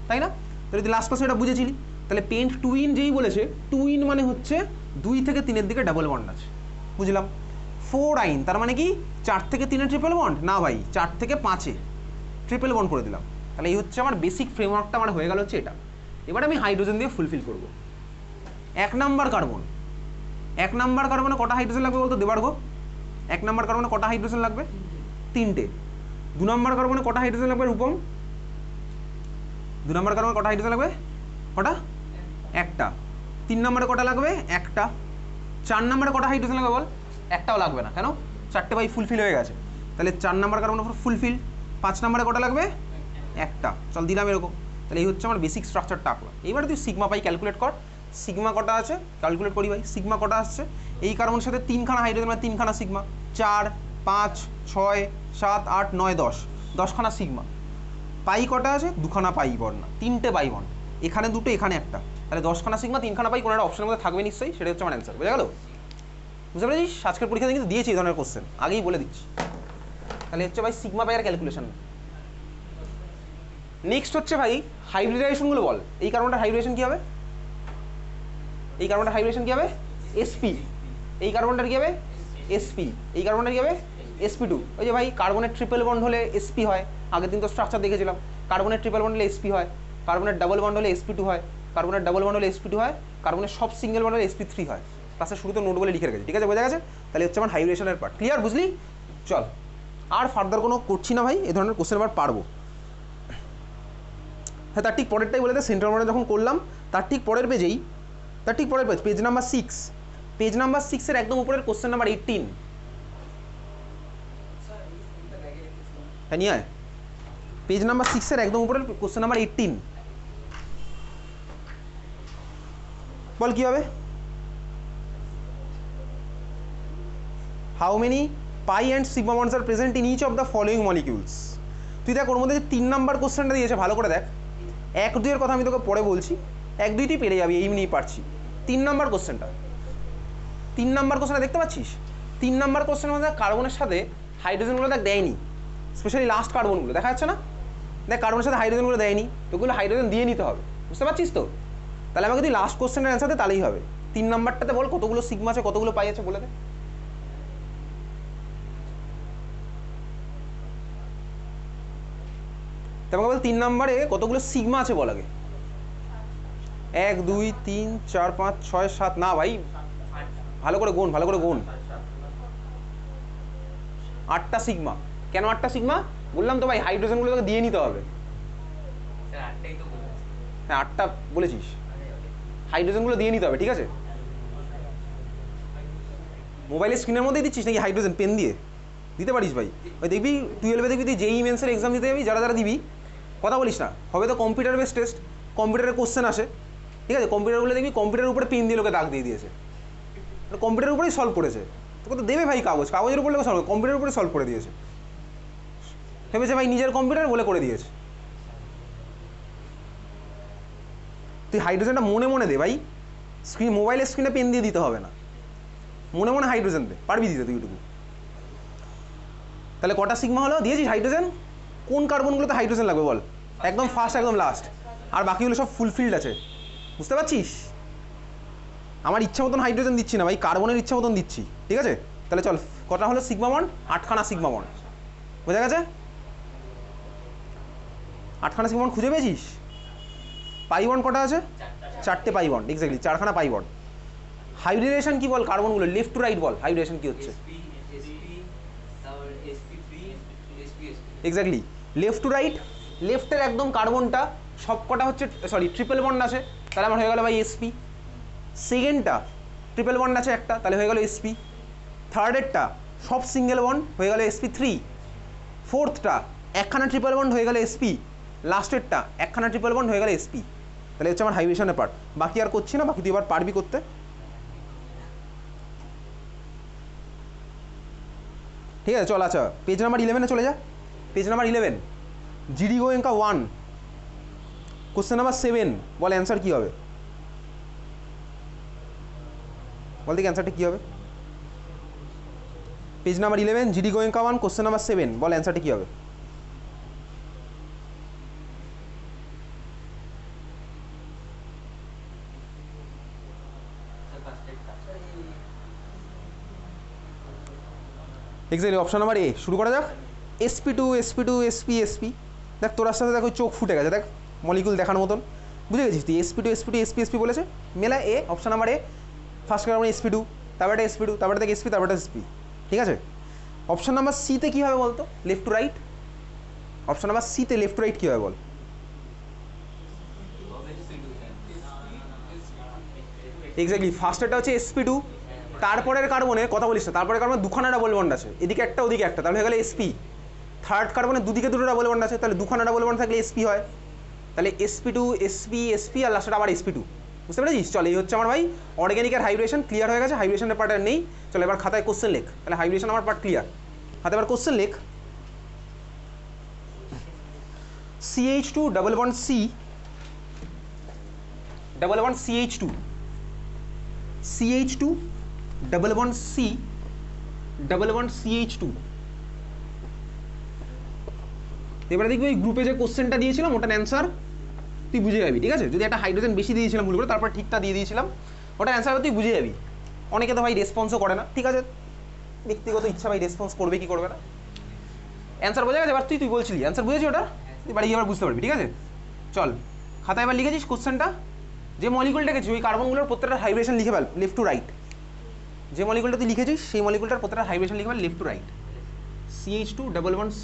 তাই না। তাহলে তুই লাস্ট ক্লাসে এটা বুঝেছিলি। তাহলে পেন্ট 2 in যেই বলেছে, 2 in মানে হচ্ছে 2 থেকে 3-এর দিকে ডাবল বন্ড আছে, বুঝলাম। 4 আইন তার মানে কি, 4 থেকে 3-এ ট্রিপল বন্ড না ভাই, 4 থেকে 5-এ ট্রিপল বন্ড করে দিলাম। তাহলে এই হচ্ছে আমার বেসিক ফ্রেমওয়ার্কটা আমার হয়ে গেল হচ্ছে এটা। এবার আমি হাইড্রোজেন দিয়ে ফুলফিল করব। 1 নাম্বার কার্বন, 1 নাম্বার কার্বনে কটা হাইড্রোজেন লাগবে বলতো দেবার্ঘ, 1 নাম্বার কার্বনে কটা হাইড্রোজেন লাগবে, 3টে। 2 নাম্বার কার্বনে কটা হাইড্রোজেন লাগবে রূপম, 2 নাম্বার কার্বনে কটা হাইড্রোজেন লাগবে, কটা, একটা। 3 নম্বরে কটা লাগবে, একটা। 4 নম্বরে কটা হাইড্রোজেন লাগবে বল, একটাও লাগবে না, কেন, 4টে ভাই ফুলফিল হয়ে গেছে। তাহলে 4 নাম্বার কার্বন উপর ফুলফিল। 5 নম্বরে কটা লাগবে, একটা, চল দিলাম এরকম। তাহলে এই হচ্ছে আমার বেসিক স্ট্রাকচারটা আঁকলাম। এবারে তুই সিগমা পাই ক্যালকুলেট কর, সিগমা কটা আছে ক্যালকুলেট করি ভাই। সিগমা কটা আসছে, এই কার্বনের সাথে 3খানা হাইড্রোজেন মানে 3খানা সিগমা, 4 5 6 7 8 9 10, 10খানা সিগমা। পাই কটা আছে, 2খানা পাই বন্ড না, 3টে পাই বন্ড, এখানে 2টো এখানে একটা, তাহলে 10খানা সিগমা 3খানা পাই, কোনো একটা অপশনের মধ্যে থাকবে নিশ্চয়ই, সেটা হচ্ছে আমার অ্যান্সার, বুঝা গেল। বুঝতে পেরেছিস, আজকের পরীক্ষাতে কিন্তু দিয়েছি এই ধরনের কোশ্চেন, আগেই বলে দিচ্ছি। তাহলে হচ্ছে ভাই সিগমা পাই আর ক্যালকুলেশন। নেক্সট হচ্ছে ভাই হাইব্রিডাইজেশনগুলো বল। এই কার্বনটার হাইব্রিডেশন কী হবে, এই কার্বনটার হাইব্রিডেশন কী হবে, এসপি। এই কার্বনটার কী হবে, এসপি। এই কার্বনটার কী হবে, sp2। ওই যে ভাই কার্বনের ট্রিপল বন্ড হলে sp হয়, আগের দিন তো স্ট্রাকচার দেখেছিলাম। কার্বনের ট্রিপল বন্ড হলে sp হয়, কার্বনের ডাবল বন্ড হলে sp2 হয়, কার্বনের ডাবল বন্ড হলে sp2 হয়, কার্বনের সব সিঙ্গেল বন্ডের sp3 হয়। ক্লাসের শুরুতে নোট বলে লিখে রেখেছি, ঠিক আছে, বোঝা গেছে? তাহলে হচ্ছে আমার হাইব্রিডেশনের পার্ট। ক্লিয়ার, বুঝলি? চল, আর ফার্দার কোনো করছি না ভাই, এই ধরনের কোশ্চেন আবার পারবো। হ্যাঁ, তার ঠিক পরেরটাই বলে দেয়, সেন্ট্রাল বন্ডে যখন করলাম তার ঠিক পরের পেজেই, তার ঠিক পরের পেজ নাম্বার 6, পেজ নাম্বার 6-এর একদম উপরের কোশ্চেন নাম্বার 18। হ্যাঁ, নিয়ে আয়, পেজ নাম্বার 6-এর একদম উপরের কোশ্চেন নাম্বার 18। বল কি হবে? How many pi and sigma bonds are present in each of the following molecules. তুই দেখ ওর মধ্যে যে 3 নাম্বার কোশ্চেনটা দিয়েছে, ভালো করে দেখ। 1-2-এর কথা আমি তোকে পরে বলছি, 1-2 তুই পেরে যাবি, এই নিয়েই পারছি। 3 নাম্বার কোশ্চেনটা, 3 নাম্বার কোশ্চেনটা দেখতে পাচ্ছিস? 3 নাম্বার কোশ্চেনের মধ্যে কার্বনের সাথে হাইড্রোজেনগুলো দেখ দেয়নি, স্পেশালি লাস্ট কার্বনগুলো দেখা যাচ্ছে না? দেখ কার্বনের সাথে হাইড্রোজেনগুলো দেয়নি, তোগুলো হাইড্রোজেন দিয়ে নিতে হবে, বুঝতে পারছিস তো? তাহলে আমাকে যদি লাস্ট কোশ্চেনের অ্যান্সার দে তাহলেই হবে। 3 নাম্বারটাতে বল কতগুলো সিগমা আছে, কতগুলো পাই আছে, বলে দে। তোমাকে বল 3 নাম্বারে কতগুলো সিগমা আছে বল আগে। 1 2 3 4 5 6 7, না ভাই ভালো করে গুণ, ভালো করে গুণ। 8টা সিগমা। কেন 8টা সিগমা? বললাম তো ভাই হাইড্রোজেনগুলো তোকে দিয়ে নিতে হবে। হ্যাঁ 8টা বলেছিস, হাইড্রোজেনগুলো দিয়ে নিতে হবে, ঠিক আছে? মোবাইলের স্ক্রিনের মধ্যেই দিচ্ছিস নাকি হাইড্রোজেন পেন দিয়ে? দিতে পারিস ভাই। ওই দেখবি 12-এ দেখবি তুই যেই মেন্সের এক্সাম দিতে যাবি, যারা যারা দিবি, কথা বলিস না, হবে তো কম্পিউটার বেস টেস্ট, কম্পিউটারের কোশ্চেন আসে, ঠিক আছে? কম্পিউটারগুলো দেখবি কম্পিউটারের উপরে পেন দিয়ে লোকে দাগ দিয়ে দিয়েছে, কম্পিউটারের উপরেই সলভ করেছে। তোকে তো দেবে ভাই কাগজ, কাগজের উপরে সলভ, কম্পিউটারের উপরে সলভ করে দিয়েছে, ভেবেছে ভাই নিজের কম্পিউটার বলে করে দিয়েছে। তুই হাইড্রোজেনটা মনে মনে দে ভাই, স্ক্রিন মোবাইলের স্ক্রিনে পেন দিয়ে দিতে হবে না, মনে মনে হাইড্রোজেন দে, পারবি দিতে তুই এইটুকু। তাহলে কটা সিগমা হলো দিয়েছিস হাইড্রোজেন? কোন কার্বনগুলোতে হাইড্রোজেন লাগবে বল? একদম ফার্স্ট, একদম লাস্ট, আর বাকিগুলো সব ফুলফিল্ড আছে, বুঝতে পারছিস? আমার ইচ্ছা মতন হাইড্রোজেন দিচ্ছি না ভাই, কার্বনের ইচ্ছা মতন দিচ্ছি, ঠিক আছে? তাহলে চল, কটা হলো সিগমা বন্ড? 8খানা সিগমা বন্ড, বোঝা গেছে? 8খানা সিগমা বন্ড খুঁজে পেয়েছিস? পাই বন্ড কটা আছে? 4টে পাই বন্ড, এক্স্যাক্টলি 4খানা পাই বন্ড। হাইব্রিডেশন কি বল কার্বনগুলো, লেফট টু রাইট বল, হাইব্রিডেশন কি হচ্ছে? Exactly left to right. লেফটের একদম কার্বনটা সব কটা হচ্ছে, সরি ট্রিপল বন্ড আছে, তাহলে আমার হয়ে গেল ভাই এসপি। সেকেন্ডটা ট্রিপল বন্ড আছে একটা, তাহলে হয়ে গেল এসপি। থার্ডেরটা সব সিঙ্গেল বন্ড, হয়ে গেল sp3। ফোর্থটা একখানা ট্রিপল বন্ড, হয়ে গেল sp। লাস্টেরটা একখানা ট্রিপল বন্ড, হয়ে গেল sp। তাহলে হচ্ছে আমার হাইব্রিডেশনের পার্ট। বাকি আর করছি না, বাকি তুই এবার পারবি করতে। ঠিক আছে চল, আচ্ছা পেজ নাম্বার 11-এ চলে যা। Page number 11, GD Goenka 1, question number 7, বল অ্যান্সার কী হবে? বল দেখি অ্যান্সারটা কী হবে? Page number 11, GD Goenka 1, question number 7, বল অ্যান্সারটা কী হবে? এক্স্যাক্টলি অপশন নাম্বার এ, শুরু করা যাক। sp2 sp2 sp sp, দেখ তোর সাথে দেখ ওই চোখ ফুটে গেছে, দেখ মলিকুল দেখার মতন, বুঝে গেছিস তুই? sp2 sp2 sp sp বলেছে, মেলা A, option number A. First carbon sp2, তারপরে sp2, তারপরে দেখ sp, তারপরে sp, ঠিক আছে? অপশন নাম্বার সিতে কী হবে বলতো, left to right? Option number সিতে লেফট টু রাইট কী হবে বল? এক্স্যাক্টলি ফার্স্টেরটা হচ্ছে sp2, তারপরের কার্বনের কথা বলিস না, তারপরে কার্বনের দুখানা ডাবল বন্ড আছে, এদিকে একটা ওদিকে একটা, তাহলে হয়ে গেলে sp। থার্ড কার্বনের দুদিকে দুটো ডাবল বন্ড আছে, তাহলে দুখানা ডাবল বন্ড থাকলে sp হয়, তাহলে sp2 sp sp আর লাস্টটা আবার sp2, বুঝতে পেরেছিস? চল, এই হচ্ছে আমার ভাই অর্গ্যানিক আর হাইব্রিডেশন ক্লিয়ার হয়ে গেছে। হাইব্রিডেশনের পার্ট আর নেই। চল এবার খাতায় কোশ্চেন লেখ, তাহলে হাইব্রিডেশন আমার পার্ট ক্লিয়ার। হাতে এবার কোশ্চেন লেখ। CH2 double bond C, double bond CH2, CH2 double bond C, double bond CH2। এবারে দেখবি ওই গ্রুপে যে কোশ্চেনটা দিয়েছিলাম ওটার অ্যান্সার তুই বুঝে যাবি, ঠিক আছে? যদি একটা হাইড্রোজেন বেশি দিয়েছিলাম ভুল করে, তারপর ঠিকটা দিয়ে দিয়েছিলাম, ওটার অ্যান্সার তুই বুঝে যাবি। অনেকে তো ভাই রেসপন্সও করে না, ঠিক আছে, ব্যক্তিগত ইচ্ছা ভাই রেসপন্স করবে কি করবে না। অ্যান্সার বোঝা গেছে? এবার তুই বলছিলি অ্যান্সার বুঝেছি, ওটা তুই বাড়ি এবার বুঝতে পারবি, ঠিক আছে? চল খাতায় এবার লিখেছিস কোশ্চেনটা, যে মলিকুলটা লিখেছি ওই কার্বনগুলোর প্রত্যেকটা হাইব্রেশন লিখে ফেল লেফট টু রাইট। যে মলিকুলটা তুই লিখেছিস সেই মলিকুলটার প্রত্যেকটা হাইব্রেশন লিখে fail left to right. CH2 1 C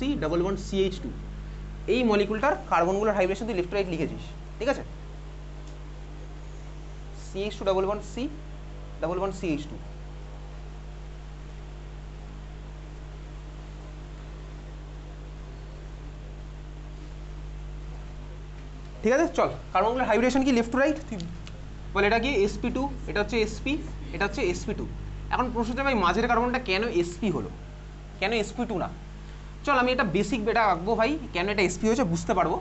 CH2 এই মলিকুলটার কার্বনগুলোর হাইব্রেশন তুই লেফট টু রাইট লিখেছিস, ঠিক আছে? CH2 1 C CH2। ঠিক আছে, চল কার্বনগুলোর হাইব্রেশন কি লেফট টু রাইট, তুই বল এটা কি sp2, এটা হচ্ছে sp, এটা হচ্ছে sp2। এখন প্রশ্ন হচ্ছে ভাই মাঝের কার্বনটা কেন sp হলো, কেন sp2 না? চল আমি এটা বেসিক বেটা আঁকবো ভাই, কেন এটা sp হয়েছে বুঝতে পারবো।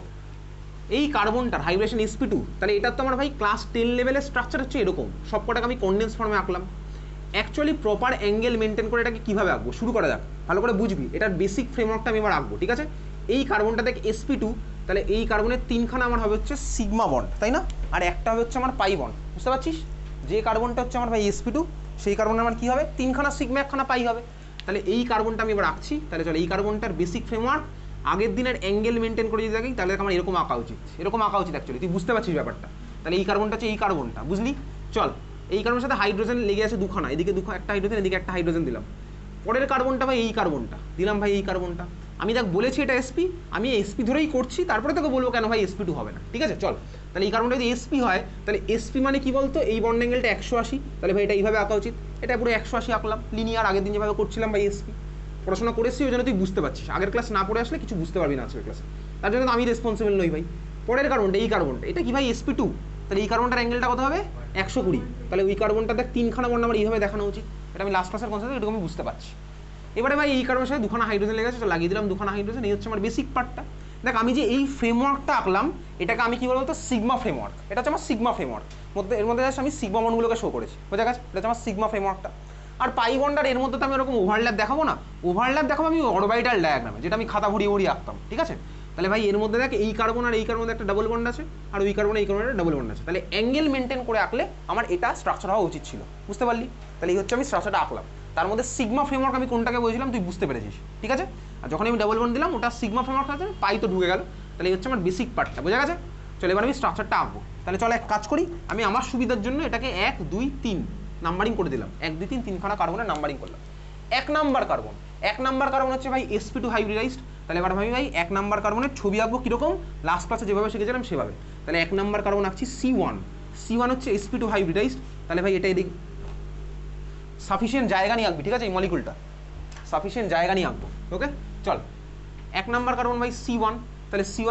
এই কার্বনটার হাইব্রেশন sp2, তাহলে এটা তো আমার ভাই ক্লাস 10 লেভেলের স্ট্রাকচার হচ্ছে এরকম, সবকটাকে আমি কনডেন্স ফর্মে আঁকলাম। অ্যাকচুয়ালি প্রপার অ্যাঙ্গেল মেনটেন করে এটাকে কীভাবে আঁকবো শুরু করা যাক, ভালো করে বুঝবি। এটার বেসিক ফ্রেমওয়ার্কটা আমি এবার আঁকবো, ঠিক আছে? এই কার্বনটা দেখ sp2, তাহলে এই কার্বনের তিনখানা আমার হবে হচ্ছে সিগমা বন্ড, তাই না? আর একটা হবে হচ্ছে আমার পাই বন্ড, বুঝতে পারছিস? যে কার্বনটা হচ্ছে আমার ভাই sp2, সেই কার্বনের আমার কী হবে, তিনখানা সিগমা একখানা পাই হবে। তাহলে এই কার্বনটা আমি এবার আঁকছি, তাহলে চলো এই কার্বনটার বেসিক ফ্রেমওয়ার্ক আগের দিনের অ্যাঙ্গেল মেনটেন করে যদি থাকি তাহলে আমার এরকম আঁকা উচিত, এরকম আঁকা উচিত অ্যাকচুয়ালি, তুই বুঝতে পারছিস ব্যাপারটা? তাহলে এই কার্বনটা হচ্ছে এই কার্বনটা, বুঝলি? চল এই কার্বনের সাথে হাইড্রোজেন লেগে আছে দুখানা, এদিকে একটা হাইড্রোজেন, এদিকে একটা হাইড্রোজেন দিলাম। পরের কার্বনটা ভাই এই কার্বনটা দিলাম, ভাই এই কার্বনটা আমি দেখ বলেছি এটা sp, আমি sp ধরেই করছি, তারপরে তোকে বলবো কেন ভাই sp2 হবে না, ঠিক আছে? চল তাহলে এই কার্বনটা যদি sp হয় তাহলে sp মানে কি বলতো, এই বন্ড অ্যাঙ্গেলটা 180, তাহলে ভাই এটা এইভাবে আঁকা উচিত, এটা পুরো 180 আঁকলাম লিনিয়ার, আগের দিন যেভাবে করছিলাম ভাই sp। পড়াশোনা করেছি ওই জন্য তুই বুঝতে পারছিস, আগের ক্লাস না পড়ে আসলে কিছু বুঝতে পারবি না আজকের ক্লাসে, তার জন্য তো আমি রেসপন্সিবল নই ভাই। পরের কার্বনটা এই কার্বনটা, এটা কি ভাই sp2, তাহলে এই কার্বনটার অ্যাঙ্গেলটা কত হবে 120, তাহলে ওই কার্বনটা দেখ তিনখানা বন্ড আমার এইভাবে দেখানো উচিত, এটা আমি লাস্ট ক্লাসের কনসেপ্ট এটুকু আমি বুঝতে পারছি। এবারে ভাই এই কার্বনের সাথে দুখানা হাইড্রোজেন লেগে আছে, তো লাগিয়ে দিলাম দুখানা হাইড্রোজেন, এই হচ্ছে আমার বেসিক পার্টটা। দেখ আমি যে এই ফ্রেমওয়ার্কটা আঁকলাম এটাকে আমি কি বলবো তো সিগমা ফ্রেমওয়ার্ক, এটা হচ্ছে আমার সিগমা ফ্রেমওয়ার্ক, এর মধ্যে জাস্ট আমি সিগমা বন্ডগুলোকে শো করেছি, বোঝা গেছে? এটা হচ্ছে আমার সিগমা ফ্রেমওয়ার্কটা। আর পাই বন্ডার এর মধ্যে তো আমি ওরকম ওভারল্যাপ দেখাবো না, ওভারল্যাপ দেখাবো আমি অরবিটাল ডায়াগ্রামে, যেটা আমি খাতা ভরিয়ে ভরিয়ে আঁকতাম, ঠিক আছে? তাহলে ভাই এর মধ্যে দেখ এই কার্বন আর এই কার্বনের একটা ডাবল বন্ড আছে, আর ওই কার্বন এই কার্বনের ডাবল বন্ড আছে, তাহলে অ্যাঙ্গেল মেনটেন করে আঁকলে আমার এটা স্ট্রাকচার হওয়া উচিত ছিল, বুঝতে পারলি? তাহলে এই হচ্ছে আমি স্ট্রাকচারটা আঁকলাম, তার মধ্যে সিগমা ফ্রেমওয়ার্ক আমি কোনটাকে বলেছিলাম তুই বুঝতে পেরেছিস, ঠিক আছে? আর যখন আমি ডাবল বন্ড দিলাম ওটা সিগমা ফ্রেমওয়ার্ক আছে, পাই তো ঢুকে গেল, তাহলে এই হচ্ছে আমার বেসিক পার্টটা, বোঝা গেছে? চলো এবার আমি স্ট্রাকচারটা আঁকবো, তাহলে চলো এক কাজ করি, আমি আমার সুবিধার জন্য এটাকে 1 2 3 নাম্বারিং করে দিলাম, 1 2 3 তিনখানা কার্বনের নাম্বারিং করলাম। 1 নাম্বার কার্বন হচ্ছে ভাই sp2 হাইব্রিডাইজড, তাহলে এবার আমি ভাই 1 নাম্বার কার্বনের ছবি আঁকবো কীরকম, লাস্ট ক্লাসে যেভাবে শিখেছিলাম সেভাবে। তাহলে 1 নাম্বার কার্বন আঁকছি C1 হচ্ছে sp2 হাইব্রিডাইজড, তাহলে ভাই এটা এদিকে সাফিসিয়েন্ট জায়গা নিয়ে আঁকবি, ঠিক আছে? এই মলিকুলটা সাফিসিয়েন্ট জায়গা নিয়ে আঁকবো, ওকে? চল 1 নাম্বার কার্বন ভাই C1, তাহলে C1